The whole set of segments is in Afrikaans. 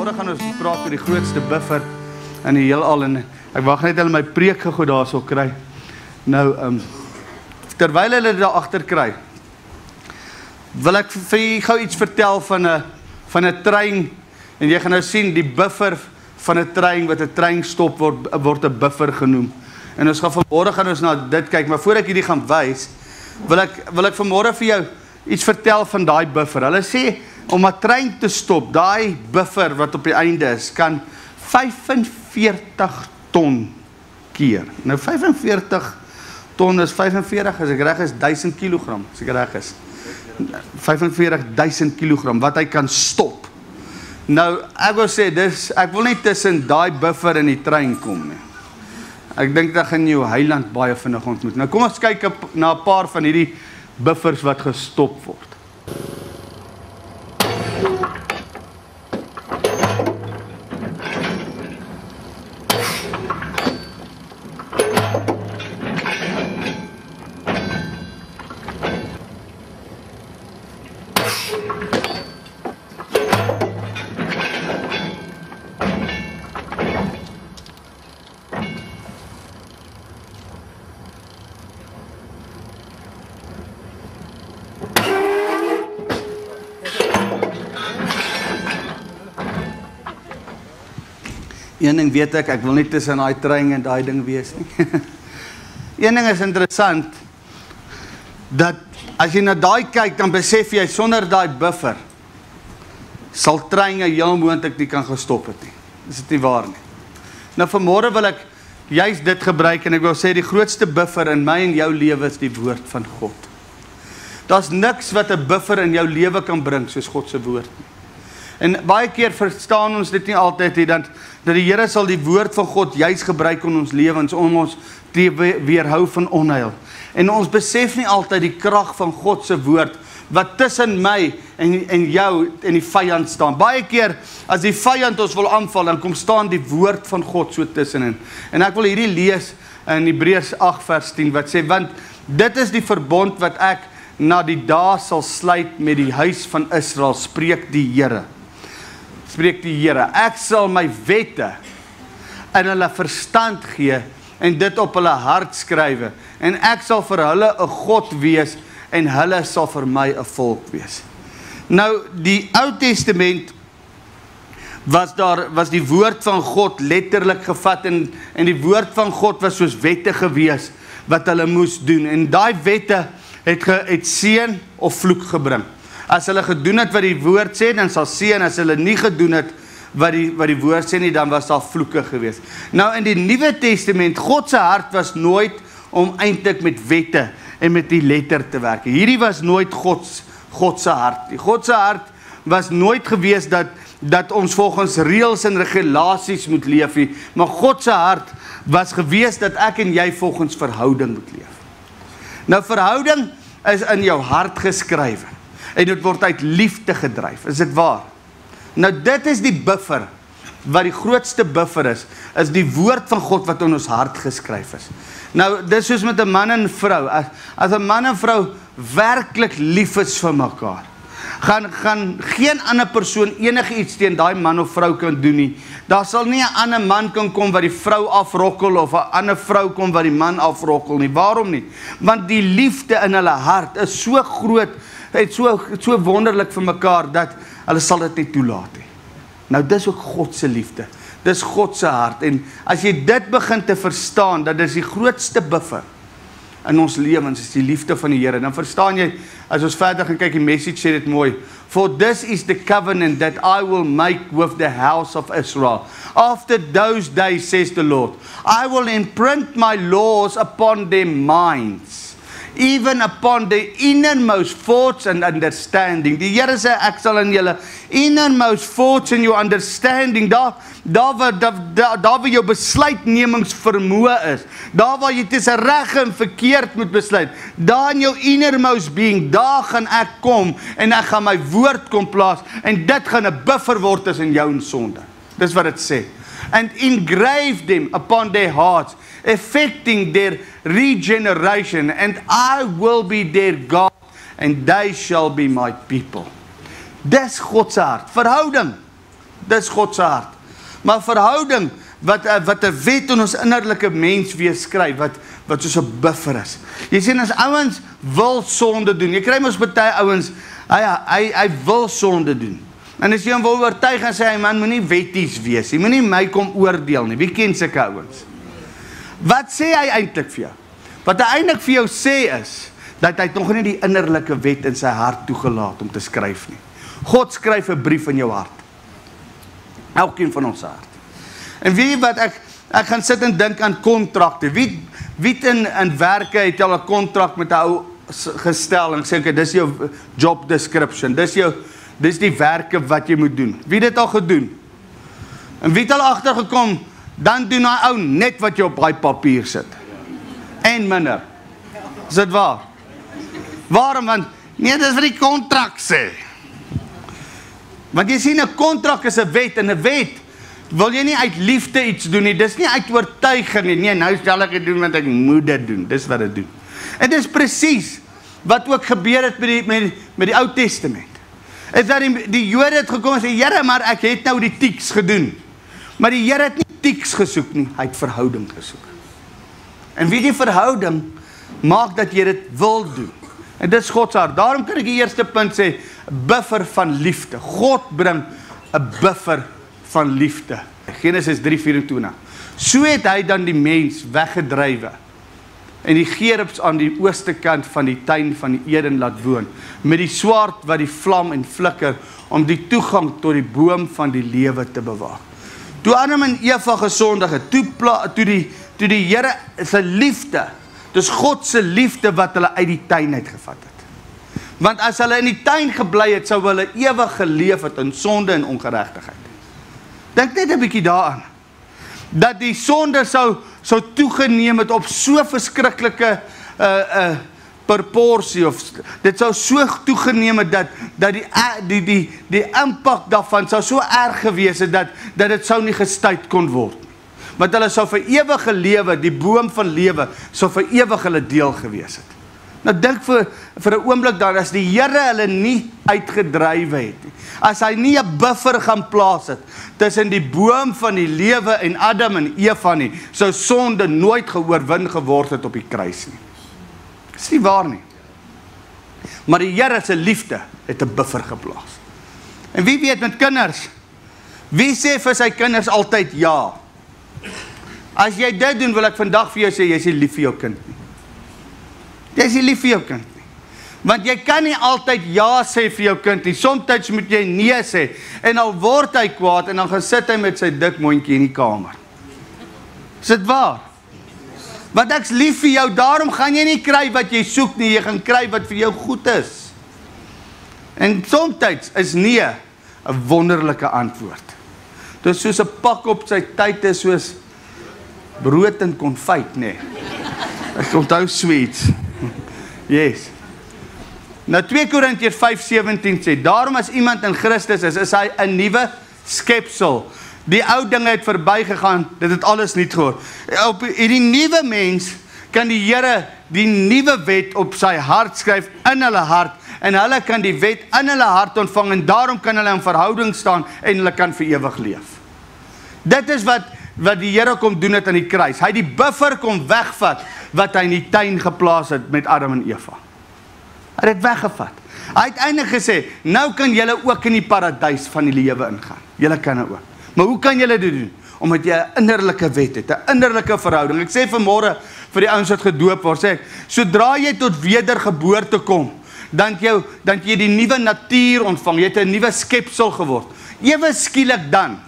Vanmorgen gaan ons praat oor die grootste buffer in die heelal en ek wag net hulle my preek gou daar sal kry. Nou, terwyl hulle daar agter kry, wil ek vir julle gou iets vertel van 'n trein en jy gaan nou sien die buffer van 'n trein wat 'n trein stop word 'n buffer genoem. En ons gaan vanmorgen na dit kyk, maar voor ek hierdie gaan wys, wil ek vanmorgen vir jou iets vertel van daai buffer. Hulle sê om 'n trein te stop, daai buffer wat op die einde is, kan 45 ton keer. Nou 45 ton is 45, as ek reg is, 1000 kilogram, as ek reg is. 45.000 kilogram, wat hy kan stop. Nou, ek wil sê, ek wil nie tussen daai buffer in die trein kom nie. Ek dink dat gaan jou heiland baie vinnig ontmoet. Nou kom ons kyk na 'n paar van hierdie buffers wat gestop word. Een ding weet ek wil nie tussen daai trein en daai ding wees nie. Een ding is interessant, dat as jy na daai kyk, dan besef jy, sonder daai buffer, sal treine heel moontlik nie kan gestop het nie. Is dit nie waar nie? Nou vanmorgen wil ek juist dit gebruik, en ek wil sê, die grootste buffer in my en jou lewe is die woord van God. Daar's niks wat 'n buffer in jou lewe kan bring, soos God se woord nie. En baie keer verstaan ons dit nie altyd nie, dat die Here sal die woord van God juist gebruik in ons lewens, om ons te weerhou van onheil. En ons besef nie altyd die krag van God se woord, wat tussen my en jou en die vyand staan. Baie keer, as die vyand ons wil aanval, dan kom staan die woord van God so tussenin. En ek wil hierdie lees in Hebreërs 8 vers 10, wat sê, want dit is die verbond wat ek na die dae sal sluit met die huis van Israel, spreek die Here. Ek sal my wette in hulle verstand gee en dit op hulle hart skrywe, en ek sal vir hulle 'n God wees en hulle sal vir my 'n volk wees. Nou, die Ou Testament was die woord van God letterlik gevat, en die woord van God was soos wette gewees wat hulle moes doen, en daai wette het seën of vloek gebring. As hulle gedoen het wat die woord sê, dan sal seën. As hulle nie gedoen het wat die woord sê nie, dan was daar vloeke gewees. Nou in die Nuwe Testament, God se hart was nooit om eintlik met wette en met die letter te werk. Hierdie was nooit God se hart. God se hart was nooit gewees dat ons volgens reëls en regulasies moet leef nie, maar God se hart was gewees dat ek en jy volgens verhouding moet leef. Nou verhouding is in jou hart geskrywe. En dit word uit liefde gedryf, is dit waar? Nou dit is die buffer, wat die grootste buffer is die woord van God wat in ons hart geskryf is. Nou, dit is soos met 'n man en vrou, as 'n man en vrou werklik lief is vir mekaar, gaan geen ander persoon enige iets teen daai man of vrou kan doen nie. Daar sal nie 'n ander man kan kom wat die vrou afrokkel, of 'n ander vrou kom wat die man afrokkel nie. Waarom nie? Want die liefde in hulle hart is so groot, het so wonderlik vir mekaar, dat hulle sal dit nie toelaat nie. Nou dis ook God se liefde, dis God se hart, en as jy dit begin te verstaan, dat dis die grootste buffer in ons lewens, is die liefde van die Here, dan verstaan jy, as ons verder gaan kyk, die message sê dit mooi, for this is the covenant that I will make with the house of Israel. After those days, says the Lord, I will imprint my laws upon their minds, even upon the innermost thoughts and understanding. Die Here sê, ek sal in julle innermost thoughts and your understanding, daar waar jou besluitnemingsvermoë is, daar waar jy tussen reg en verkeerd moet besluit, daar in jou innermost being, daar gaan ek kom, en ek gaan my woord kom plaas, en dit gaan 'n buffer word tussen jou en sonde. Dis wat dit sê. And engrave them upon their hearts, affecting their regeneration, and I will be their God, and they shall be my people. Dis God se hart, verhouding. Dis God se hart. Maar verhouding, wat 'n wet in ons innerlike menswees skryf, wat soos 'n buffer is. Jy sien, as ouens wil sonde doen, jy kry mos baie ouens, hy wil sonde doen. En as jy hom wil oortuig en sê, man, moenie wetties wees, jy moenie my kom oordeel nie, wie ken sulke ouens? Wat sê hy eintlik vir jou? Wat hy eintlik vir jou sê is, dat hy nog nie die innerlike wet in sy hart toegelaat om te skryf nie. God skryf 'n brief in jou hart. Elkeen van ons hart. En weet jy wat, ek gaan sit en dink aan kontrakte. Wie in werke het al 'n kontrak met 'n ou gestel en sê, okay, dis jou job description, dis die werke wat jy moet doen. Wie het dit al gedoen? En wie het al agtergekom, dan doen hy ou net wat jy op daai papier sit. En minder. Is dit waar? Waarom? Want, nee, dis wat die kontrak sê. Want jy sien, 'n kontrak is 'n wet, en 'n wet wil jy nie uit liefde iets doen nie, dis nie uit oortuiging nie, nee, nou stel ek dit doen, want ek moet dit doen, dis wat dit doen. En dis presies wat ook gebeur het met die Ou Testament. Is dat die Jode het gekom en sê, Here, maar ek het nou die tieks gedoen. Maar die Here het nie tieks gesoek nie, hy het verhouding gesoek. En wie die verhouding maak dat jy dit wil doen. En dit is God se hart. Daarom kan ek die eerste punt sê, buffer van liefde. God bring 'n buffer van liefde. Genesis 3:24. So het hy dan die mens weggedrywe en die gerubs aan die ooste kant van die tuin van die Eden laat woon, met die swaard wat die vlam en flikker, om die toegang tot die boom van die lewe te bewaar. Toe Adam en Eva gesondig het, toe die Here se liefde, dis God se liefde wat hulle uit die tuin uitgevat het. Want as hulle in die tuin gebly het, sou hulle ewig geleef het in sonde en ongeregtigheid. Dink net 'n bietjie daaraan, dat die sonde sou toegeneem het op so verskriklike proporsie, of dit sou so toegeneem het, dat die impak daarvan sou so erg gewees het, dat dit sou nie gestuit kon word. Want hulle sou vir ewige lewe, die boom van lewe, sou vir ewig hulle deel gewees het. Nou dink vir 'n oomblik daar, as die Here hulle nie uitgedrywe het nie, as hy nie 'n buffer gaan plaas het, tussen die boom van die lewe en Adam en Eva nie, sou sonde nooit geoorwin geword het op die kruis nie. Dis nie waar nie. Maar die Here se liefde het 'n buffer geplaas. En wie weet met kinders, wie sê vir sy kinders altyd ja? As jy dit doen, wil ek vandag vir jou sê, jy is nie lief vir jou kind nie. Jy is nie lief vir jou kind nie. Want jy kan nie altyd ja sê vir jou kind nie. Somtyds moet jy nee sê. En al word hy kwaad, en dan gaan sit hy met sy dik mondjie in die kamer. Is dit waar? Want ek's lief vir jou, daarom gaan jy nie kry wat jy soek nie, jy gaan kry wat vir jou goed is. En somtyds is nee 'n wonderlike antwoord. Dit is soos 'n pak op sy tyd is, soos brood en konfyt, nee. Ek onthou sweets. Yes. Nou 2 Korintiërs 5:17 sê, daarom as iemand in Christus is hy 'n nuwe skepsel. Die ou dinge het verbygegaan, dit het alles nuut geword. Op hierdie nuwe mens kan die Here die nuwe wet op sy hart skryf, in hulle hart, en hulle kan die wet in hulle hart ontvang, en daarom kan hulle in verhouding staan, en hulle kan vir ewig leef. Dit is wat die Here kom doen het aan die kruis. Hy die buffer kom wegvat, wat hy in die tuin geplaas het met Adam en Eva. Hy het dit weggevat. Hy het eintlik gesê, nou kan julle ook in die paradys van die lewe ingaan. Julle kan nou ook. Maar hoe kan julle dit doen? Omdat jy 'n innerlike wet het, 'n innerlike verhouding. Ek sê vanmôre vir die ouens wat gedoop word, sê ek, sodra jy tot wedergeboorte kom, dan jy die nuwe natuur ontvang, jy het 'n nuwe skepsel geword. Ewe skielik dan,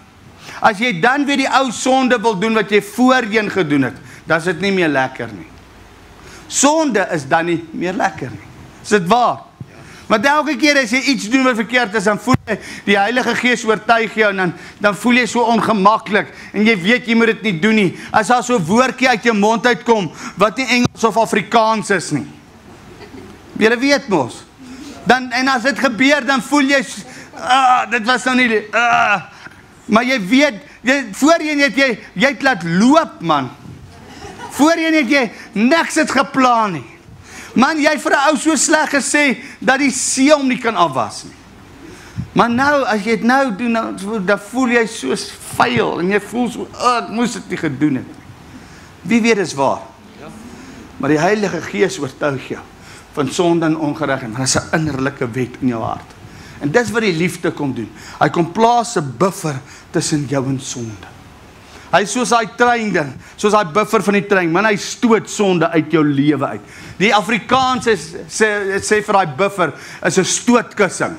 as jy dan weer die ou sonde wil doen wat jy voorheen gedoen het, dan is dit nie meer lekker nie. Sonde is dan nie meer lekker nie. Is dit waar? Want elke keer as jy iets doen wat verkeerd is, dan voel jy, die Heilige Gees oortuig jou, en dan voel jy so ongemaklik, en jy weet jy moet dit nie doen nie. As daar so 'n woordjie uit jou mond uitkom, wat nie Engels of Afrikaans is nie. Julle weet mos. En as dit gebeur, dan voel jy, dit was nou nie, maar jy weet, voorheen het jy het laat loop, man. Voorheen het jy niks het geplan nie. Man, jy vir 'n ou so sleg gesê, dat die see hom nie kan afwas nie. Maar nou, as jy dit nou doen, dan voel jy so vuil, en jy voel so, ek moes dit nie gedoen het. Wie weet is waar? Maar die Heilige Gees oortuig jou van sonde en ongeregtigheid, want dit is 'n innerlike wet in jou hart. En dis wat die liefde kom doen. Hy kom plaas 'n buffer tussen jou en sonde. Hy is soos daai trein ding, soos daai buffer van die trein, man, hy stoot sonde uit jou lewe uit. Die Afrikaans sê vir daai buffer is 'n stootkussing.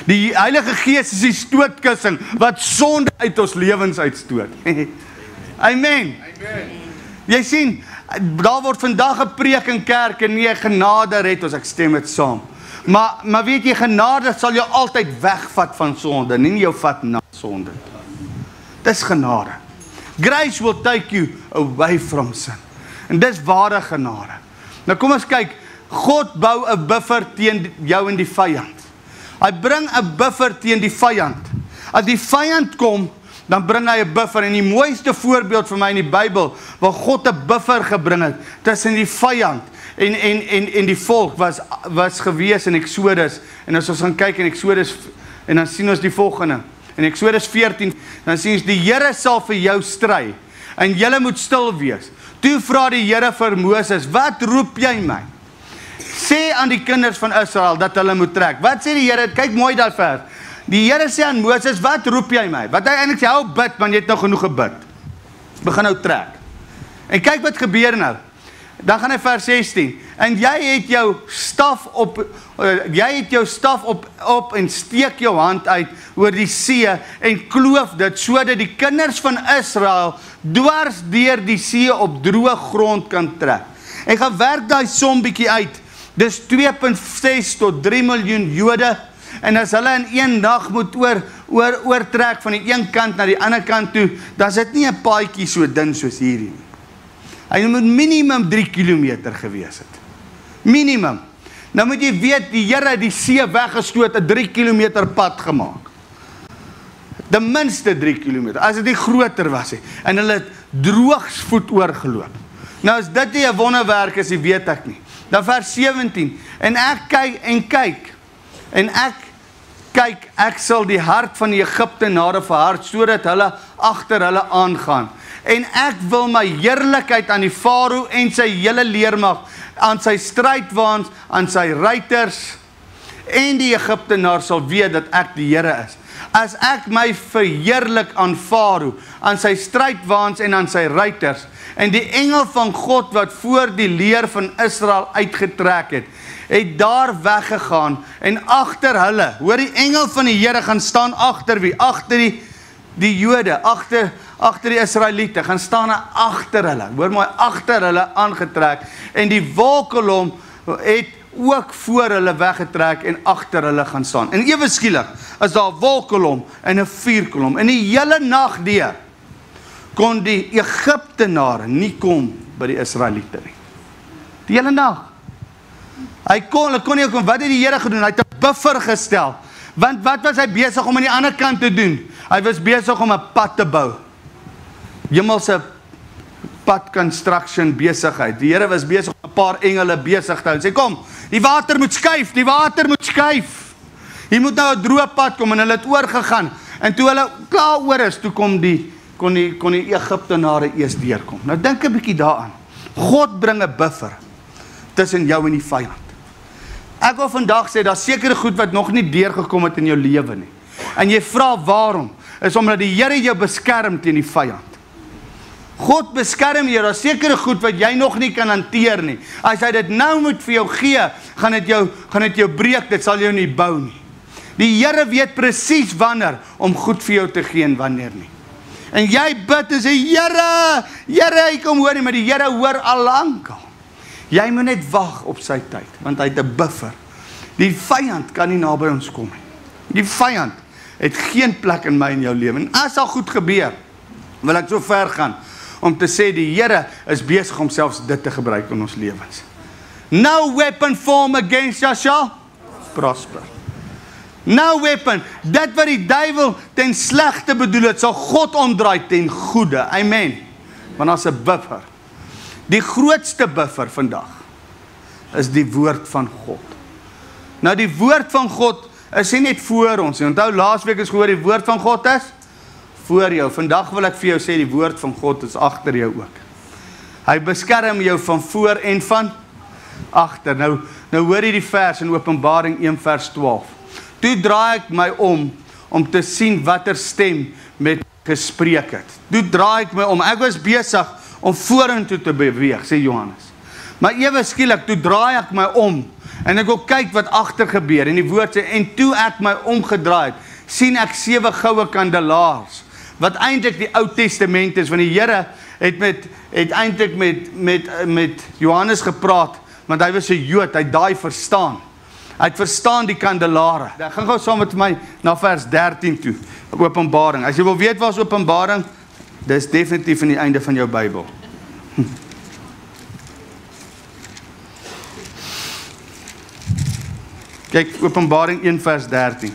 Die Heilige Gees is die stootkussing wat sonde uit ons lewens uitstoot. Amen. Jy sien, daar word vandag gepreek in kerk en nie genade red ons, ek stem dit saam. Maar weet jy, genade sal jou altyd wegvat van sonde, nie jou vat na sonde. Dis genade. Grace will take you away from sin. En dis ware genade. Nou kom ons kyk, God bou 'n buffer teen jou en die vyand. Hy bring 'n buffer teen die vyand. As die vyand kom, dan bring hy 'n buffer. En die mooiste voorbeeld vir my in die Bybel, waar God 'n buffer gebring het, tussen die vyand en die volk, was gewees in Exodus. En as ons gaan kyk in Exodus, en dan sien ons die volgende. In Exodus 14, dan sien ons, die Here sal vir jou stry, en julle moet stil wees. Toe vra die Here vir Moses, wat roep jy my? Sê aan die kinders van Israel, dat hulle moet trek. Wat sê die Here? Kyk mooi daar vers. Die Here sê aan Moses, wat roep jy my? Wat hy eintlik sê, hou bid, want jy het nou genoeg gebid. Begin nou trek. En kyk wat gebeur nou. Dan gaan hy vers 16. En jy het jou staf op en steek jou hand uit oor die see en kloof dit, sodat die kinders van Israel dwars deur die see op droë grond kan trek. En gaan werk daai som bietjie uit. Dis 2.6 tot 3 miljoen Jode. En as hulle in een dag moet oortrek van die een kant na die ander kant toe, dan is dit nie 'n paadjie so dun soos hierdie. Hy moet minimum 3 kilometer gewees het. Minimum. Nou moet jy weet, die Here het die see weggestoot, 'n 3 kilometer pad gemaak. Ten minste 3 kilometer, as dit nie groter was nie. En hulle het droogsvoet oorgeloop. Nou as dit nie 'n wonderwerk is, weet ek nie. Dan vers 17. En ek kyk, ek sal die hart van die Egiptenare verhard, sodat hulle agter hulle aangaan. En ek wil my heerlikheid aan die Farao en sy hele leermag, aan sy strydwaans, aan sy ruiters, en die Egiptenaar sal weet dat ek die Here is. As ek my verheerlik aan Farao, aan sy strydwaans en aan sy ruiters, en die engel van God wat voor die leer van Israel uitgetrek het daar weggegaan, en agter hulle, hoor, die engel van die Here gaan staan agter wie? Agter die Jode, agter die Israeliete, gaan staan agter hulle, hoor mooi, agter hulle aangetrek, en die wolkkolom het ook voor hulle weggetrek en agter hulle gaan staan. En ewe skielik is daar 'n wolkkolom en 'n vuurkolom. En die hele nag deur kon die Egiptenare nie kom by die Israeliete nie. Die hele nag. Hulle kon nie kom. Wat het die Here gedoen? Hy het 'n buffer gestel. Want wat was hy besig om aan die ander kant te doen? Hy was besig om 'n pad te bou. Hemelse pad construction besigheid. Die Here was besig om 'n paar engele besig te hou. Sê kom, die water moet skuif, die water moet skuif. Hier moet nou 'n droë pad kom, en hulle het oorgegaan. En toe hulle klaar oor is, toe kon die Egiptenare eers deurkom. Nou dink 'n bietjie daaraan. God bring 'n buffer tussen jou en die vyand. Ek wil vandag sê, daar sekere goed wat nog nie deurgekom het in jou lewe nie. En jy vra waarom? Is omdat die Here jou beskerm teen die vyand. God beskerm jou, daar sekere goed wat jy nog nie kan hanteer nie. As hy dit nou moet vir jou gee, gaan dit jou breek, dit sal jou nie bou nie. Die Here weet presies wanneer om goed vir jou te gee en wanneer nie. En jy bid en sê, Here, hy kom hoor nie, maar die Here hoor al lank al. Jy moet net wag op sy tyd, want hy het 'n buffer. Die vyand kan nie naby ons kom nie. Die vyand het geen plek in my en jou lewe. En as al goed gebeur, wil ek so ver gaan om te sê die Here is besig om selfs dit te gebruik in ons lewens. No weapon formed against us shall prosper. No weapon. Dit wat die duiwel ten slegte bedoel het, sal God omdraai ten goeie. Amen. Want as 'n buffer. Die grootste buffer vandag is die woord van God. Nou die woord van God is nie net voor ons nie. Onthou, laasweek is gehoor die woord van God is voor jou. Vandag wil ek vir jou sê, die woord van God is agter jou ook. Hy beskerm jou van voor en van agter. Nou hoor jy die vers in Openbaring 1 vers 12. Toe draai ek my om te sien watter stem met gespreek het. Toe draai ek my om. Ek was besig om vorentoe te beweeg, sê Johannes. Maar ewe skielik, toe draai ek my om en ek wil kyk wat agter gebeur. En die woord sê, en toe ek my omgedraai het, sien ek 7 goue kandelaars, wat eintlik die Ou Testament is, want die Here het eintlik met Johannes gepraat, want hy was 'n Jood, hy daai verstaan. Hy het verstaan die kandelare. Ek gaan gou saam met my na vers 13 toe, Openbaring. As jy wil weet waar is Openbaring, dis definitief aan die einde van jou Bybel. Kyk, Openbaring 1 vers 13.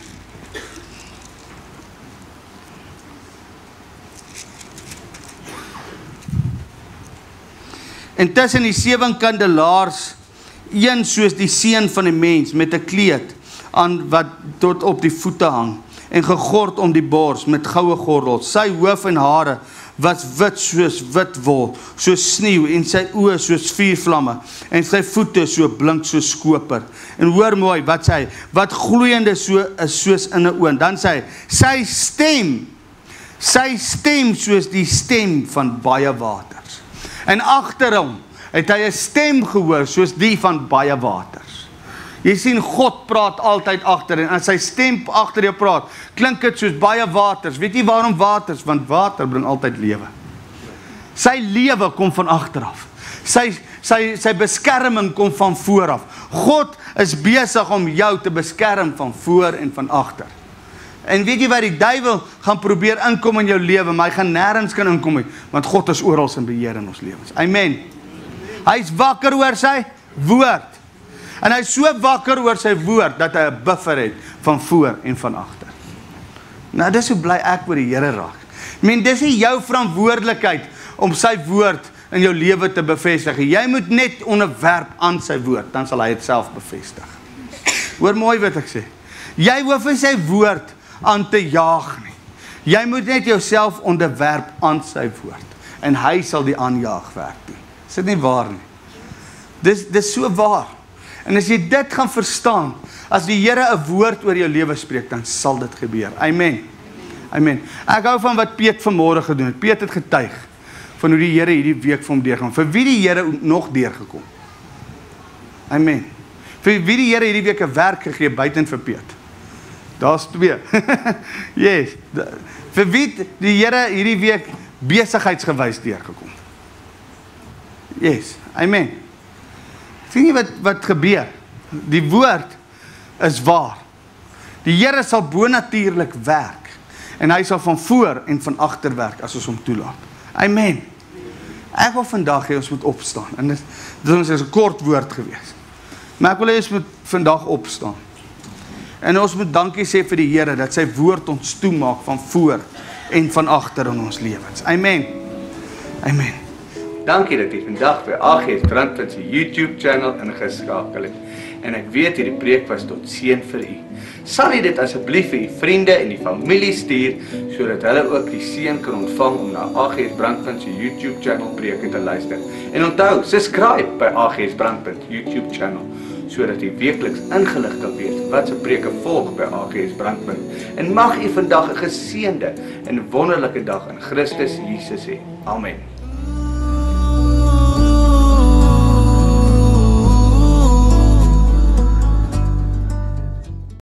En tussen die 7 kandelaars, een soos die seun van die mens, met 'n kleed aan wat tot op die voete hang, en gegord om die bors met goue gordels. Sy hoof en hare was wit soos wit wol, soos sneeu, en sy oë soos vuurvlamme, en sy voete so blink soos koper. En hoor mooi, wat sê hy, wat gloeiende so is soos in 'n oond. Dan sê hy, sy stem soos die stem van baie waters. En agter hom het hy 'n stem gehoor soos die van baie waters. Jy sien, God praat altyd agter, en as sy stem agter jou praat, klink dit soos baie waters. Weet jy waarom waters? Want water bring altyd lewe. Sy lewe kom van agteraf. Sy beskerming kom van vooraf. God is besig om jou te beskerm van voor en van agter. En weet jy wat, die duiwel gaan probeer inkom in jou lewe, maar hy gaan nêrens kan inkom nie, want God is oral in beheer in ons lewens. Amen. Hy is wakker oor sy woord. En hy is so wakker oor sy woord, dat hy 'n buffer het van voor en van agter. Nou, dis hoe bly ek oor die Here raak. Dis nie jou verantwoordelikheid om sy woord in jou lewe te bevestig. Jy moet net onderwerp aan sy woord, dan sal hy dit self bevestig. Hoor mooi wat ek sê. Jy hoef nie sy woord aan te jaag nie. Jy moet net jouself onderwerp aan sy woord, en hy sal die aanjaagwerk doen. Is dit nie waar nie? Dis so waar. En as jy dit gaan verstaan, as die Here 'n woord oor jou lewe spreek, dan sal dit gebeur. Amen. Amen. Ek hou van wat Piet vanmôre gedoen het. Piet het getuig van hoe die Here hierdie week vir hom deurgaan. Vir wie die Here nog deurgekom. Amen. Vir wie die Here hierdie week 'n werk gegee buiten vir Piet. Daar's 2. Yes. Vir wie die Here hierdie week besigheidsgewys deurgekom. Yes. Amen. Sien jy wat gebeur? Die woord is waar. Die Here sal bonatuurlik werk, en hy sal van voor en van agter werk as ons hom toelaat. Amen. Ek wil vandag hê ons moet opstaan, en dit is 'n kort woord gewees. Maar ek wil hê ons moet vandag opstaan. En ons moet dankie sê vir die Here dat sy woord ons toemaak van voor en van agter in ons lewens. Amen. Amen. Dankie dat jy vandag by AGS Brandpunt se YouTube channel ingeskakel het. En ek weet hierdie preek was tot seën vir u. Sal jy dit asseblief vir u vriende en die familie stuur, sodat hulle ook die seën kan ontvang om na AGS Brandpunt se YouTube channel preke te luister. En onthou, subscribe by AGS Brandpunt YouTube channel, sodat jy weekliks ingelig kan wees wat se preke volg by AGS Brandpunt. En mag u vandag 'n geseënde en wonderlike dag in Christus Jesus hê. Amen.